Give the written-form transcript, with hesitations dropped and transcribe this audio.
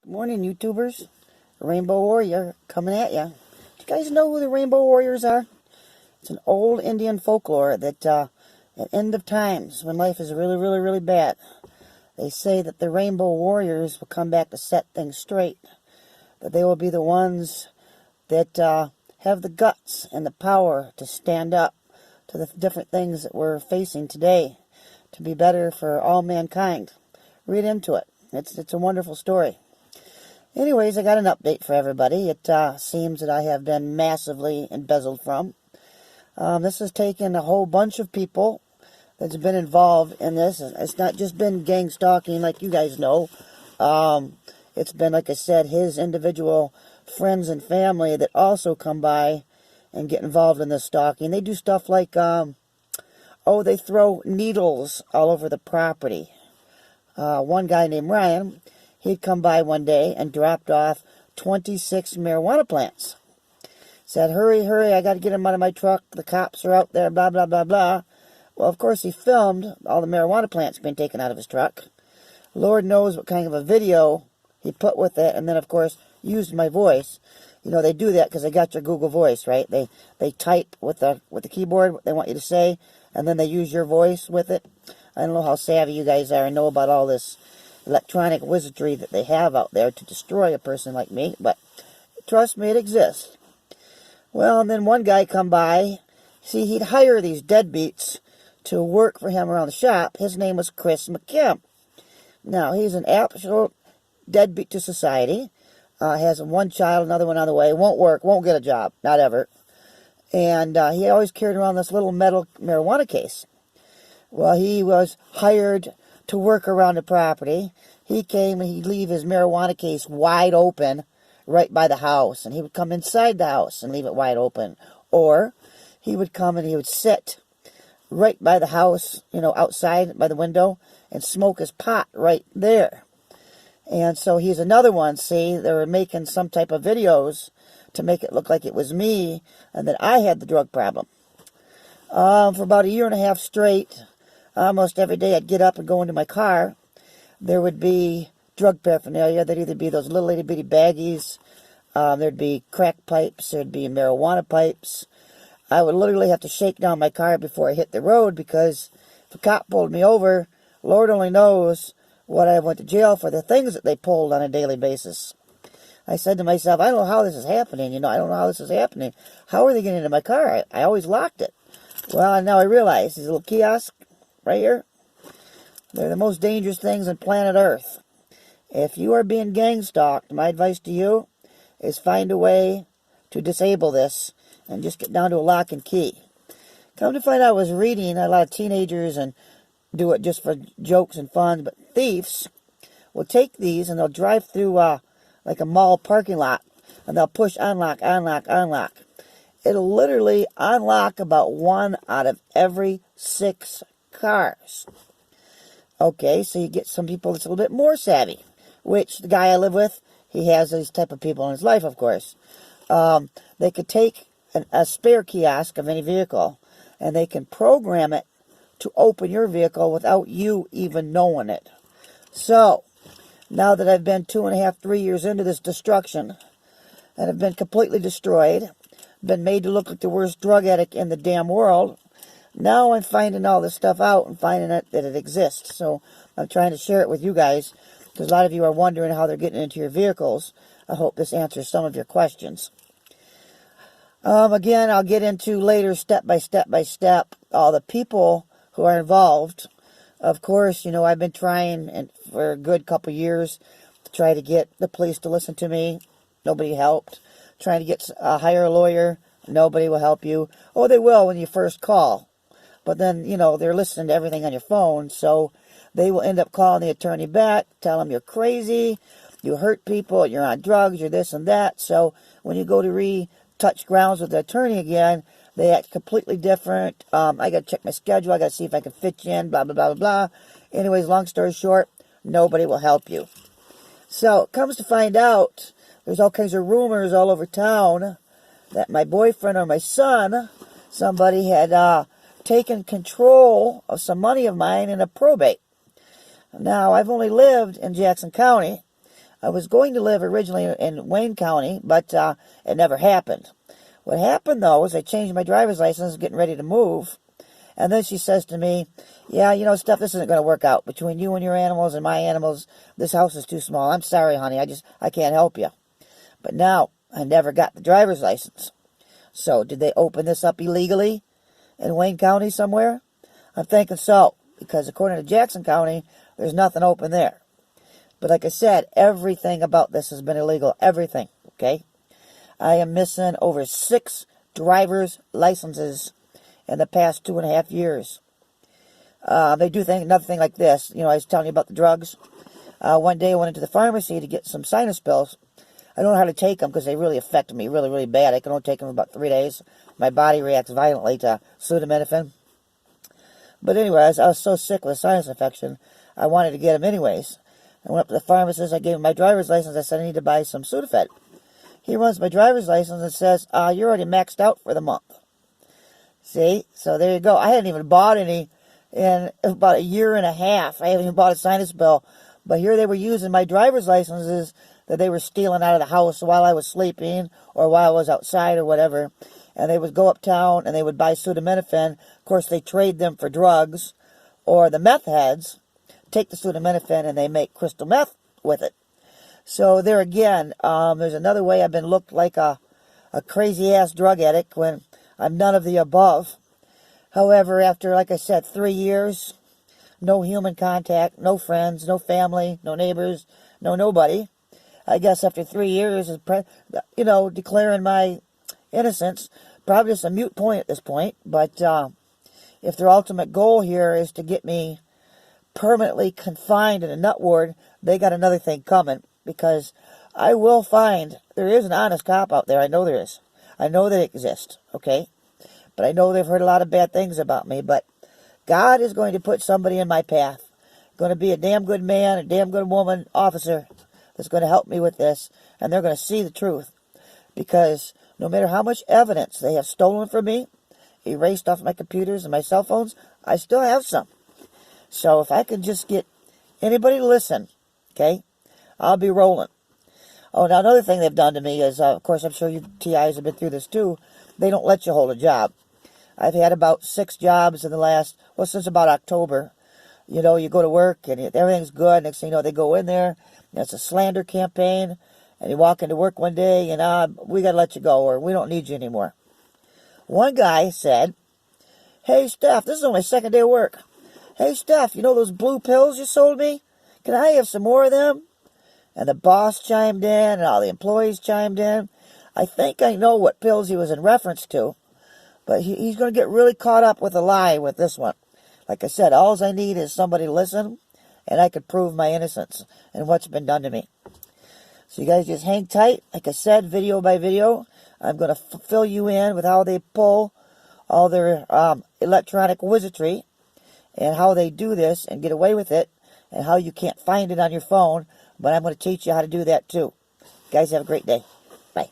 Good morning, YouTubers. Rainbow Warrior coming at you. Do you guys know who the Rainbow Warriors are? It's an old Indian folklore that at end of times, when life is really, really, really bad, they say that the Rainbow Warriors will come back to set things straight. That they will be the ones that have the guts and the power to stand up to the different things that we're facing today to be better for all mankind. Read into it. It's a wonderful story. Anyways, I got an update for everybody. It seems that I have been massively embezzled from. This has taken a whole bunch of people that's been involved in this. It's not just been gang stalking like you guys know. It's been, like I said, his individual friends and family that also come by and get involved in this stalking. They do stuff like, they throw needles all over the property. One guy named Ryan, he'd come by one day and dropped off 26 marijuana plants. Said, hurry, hurry, I got to get him out of my truck. The cops are out there, blah, blah, blah, blah. Well, of course, he filmed all the marijuana plants being taken out of his truck. Lord knows what kind of a video he put with it, and then, of course, used my voice. You know, they do that because they got your Google Voice, right? They type with the keyboard what they want you to say, and then they use your voice with it. I don't know how savvy you guys are and know about all this electronic wizardry that they have out there to destroy a person like me, but trust me, it exists. Well, and then one guy come by. See, he'd hire these deadbeats to work for him around the shop. His name was Chris McKim. Now, he's an absolute deadbeat to society. Has one child, another one on the way. Won't work, won't get a job, not ever. And he always carried around this little metal marijuana case. Well, he was hired to work around the property. He came and he'd leave his marijuana case wide open right by the house. And he would come inside the house and leave it wide open. Or he would come and he would sit right by the house, you know, outside by the window and smoke his pot right there. And so he's another one, see, they were making some type of videos to make it look like it was me and that I had the drug problem. For about a year and a half straight, almost every day I'd get up and go into my car. There would be drug paraphernalia. There'd either be those little itty bitty baggies. There'd be crack pipes. There'd be marijuana pipes. I would literally have to shake down my car before I hit the road because if a cop pulled me over, Lord only knows what I went to jail for, the things that they pulled on a daily basis. I said to myself, I don't know how this is happening. You know, I don't know how this is happening. How are they getting into my car? I always locked it. Well, now I realize these little kiosks right here, they're the most dangerous things on planet Earth. If you are being gang stalked, my advice to you is find a way to disable this and just get down to a lock and key. Come to find out, I was reading a lot of teenagers and do it just for jokes and fun, but thieves will take these and they'll drive through like a mall parking lot and they'll push unlock, unlock, unlock. It'll literally unlock about 1 out of every 6 cars. Okay, so you get some people that's a little bit more savvy, which the guy I live with, he has these type of people in his life, of course. They could take a spare kiosk of any vehicle and they can program it to open your vehicle without you even knowing it. So, now that I've been 2.5, 3 years into this destruction and have been completely destroyed, been made to look like the worst drug addict in the damn world, now I'm finding all this stuff out and finding that it exists. So I'm trying to share it with you guys because a lot of you are wondering how they're getting into your vehicles. I hope this answers some of your questions. Again, I'll get into later step by step all the people who are involved. Of course, you know, I've been trying for a good couple years to try to get the police to listen to me. Nobody helped. Trying to hire a lawyer. Nobody will help you. Oh, they will when you first call. But then, you know, they're listening to everything on your phone. So they will end up calling the attorney back, tell them you're crazy, you hurt people, you're on drugs, you're this and that. So when you go to retouch grounds with the attorney again, they act completely different. I got to check my schedule. I got to see if I can fit you in, blah, blah, blah, blah, blah. Anyways, long story short, nobody will help you. So it comes to find out, there's all kinds of rumors all over town that my boyfriend or my son, somebody had taken control of some money of mine in a probate. Now, I've only lived in Jackson County. I was going to live originally in Wayne County, but it never happened. What happened, though, was I changed my driver's license, getting ready to move. And then she says to me, yeah, you know, Steph, this isn't going to work out. Between you and your animals and my animals, this house is too small. I'm sorry, honey. I can't help you. But now, I never got the driver's license. So, did they open this up illegally in Wayne County somewhere? I'm thinking so, because according to Jackson County, there's nothing open there. But like I said, everything about this has been illegal. Everything, okay? I am missing over 6 driver's licenses in the past 2.5 years. They do another thing like this. You know, I was telling you about the drugs. One day I went into the pharmacy to get some sinus pills. I don't know how to take them because they really affect me really, really bad. I can only take them for about 3 days. My body reacts violently to acetaminophen. But anyways, I was so sick with a sinus infection, I wanted to get them anyways. I went up to the pharmacist. I gave him my driver's license. I said, I need to buy some Sudafed. He runs my driver's license and says, you're already maxed out for the month. See? So there you go. I hadn't even bought any in about 1.5 years. I haven't even bought a sinus pill. But here they were using my driver's licenses that they were stealing out of the house while I was sleeping or while I was outside or whatever. And they would go uptown and they would buy acetaminophen. Of course, they trade them for drugs. Or the meth heads take the acetaminophen and they make crystal meth with it. So there again, there's another way I've been looked like a crazy-ass drug addict when I'm none of the above. However, after, like I said, 3 years, no human contact, no friends, no family, no neighbors, no nobody. I guess after 3 years, you know, declaring my innocence, probably just a moot point at this point. But if their ultimate goal here is to get me permanently confined in a nut ward, they got another thing coming. Because I will find there is an honest cop out there. I know there is. I know they exist, okay? But I know they've heard a lot of bad things about me. But God is going to put somebody in my path. Going to be a damn good man, a damn good woman, officer that's going to help me with this. And they're going to see the truth. Because no matter how much evidence they have stolen from me, erased off my computers and my cell phones, I still have some. So if I can just get anybody to listen, okay, I'll be rolling. Oh, now another thing they've done to me is, of course, I'm sure you TIs have been through this too, they don't let you hold a job. I've had about 6 jobs in the last, well, since about October. You know, you go to work and everything's good. Next thing you know, they go in there, and it's a slander campaign, and you walk into work one day and, we got to let you go, or we don't need you anymore. One guy said, hey, Steph, this is only my 2nd day of work. Hey, Steph, you know those blue pills you sold me? Can I have some more of them? And the boss chimed in, and all the employees chimed in. I think I know what pills he was in reference to, but he's going to get really caught up with a lie with this one. Like I said, all I need is somebody to listen, and I could prove my innocence and what's been done to me. So you guys just hang tight. Like I said, video by video, I'm going to fill you in with how they pull all their electronic wizardry and how they do this and get away with it and how you can't find it on your phone. But I'm going to teach you how to do that too. Guys, have a great day. Bye.